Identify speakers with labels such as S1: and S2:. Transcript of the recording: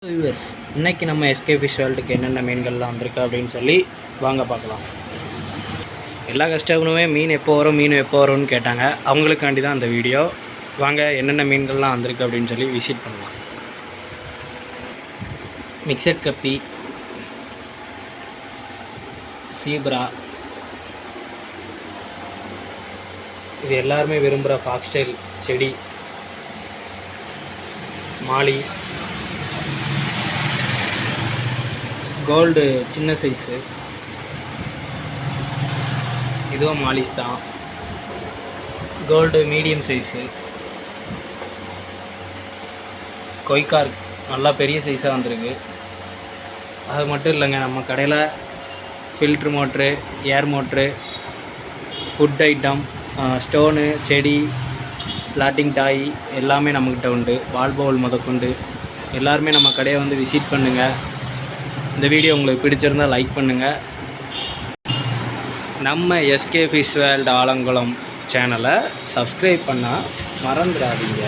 S1: Viewers, இன்றைக்கி நம்ம SK fish வேர்ல்டுக்கு என்னென்ன மீன்கள்லாம் வந்திருக்கு அப்படின்னு சொல்லி வாங்க பார்க்கலாம். எல்லா கஸ்டமருமே மீன் எப்போ வரும்னு கேட்டாங்க. அவங்களுக்காண்டி தான் அந்த வீடியோ. வாங்க என்னென்ன மீன்கள்லாம் வந்திருக்கு அப்படின்னு சொல்லி விசிட் பண்ணலாம். மிக்சட் கப்பி, சீப்ரா, இது எல்லாருமே விரும்புகிற ஃபாக்ஸ்டைல் செடி, மாலி, கோல்டு சின்ன சைஸு, இதுவும் மாலிஸ் தான். கோல்டு மீடியம் சைஸு, கொய்கார் நல்லா பெரிய சைஸாக வந்திருக்கு. அது மட்டும் இல்லைங்க, நம்ம கடையில் ஃபில்ட்ரு மோட்ரு, ஏர் மோட்ரு, ஃபுட் ஐட்டம், ஸ்டோனு, செடி, பிளாட்டிங் டாய் எல்லாமே நம்மக்கிட்ட உண்டு. பால் பவுல் முதற்கொண்டு எல்லாருமே நம்ம கடையை வந்து விசிட் பண்ணுங்கள். இந்த வீடியோ உங்களுக்கு பிடிச்சிருந்தால் லைக் பண்ணுங்கள். நம்ம எஸ்கே ஃபிஷ் வேர்ல்டு ஆலங்குளம் சேனலை சப்ஸ்கிரைப் பண்ணால் மறந்துடாதீங்க.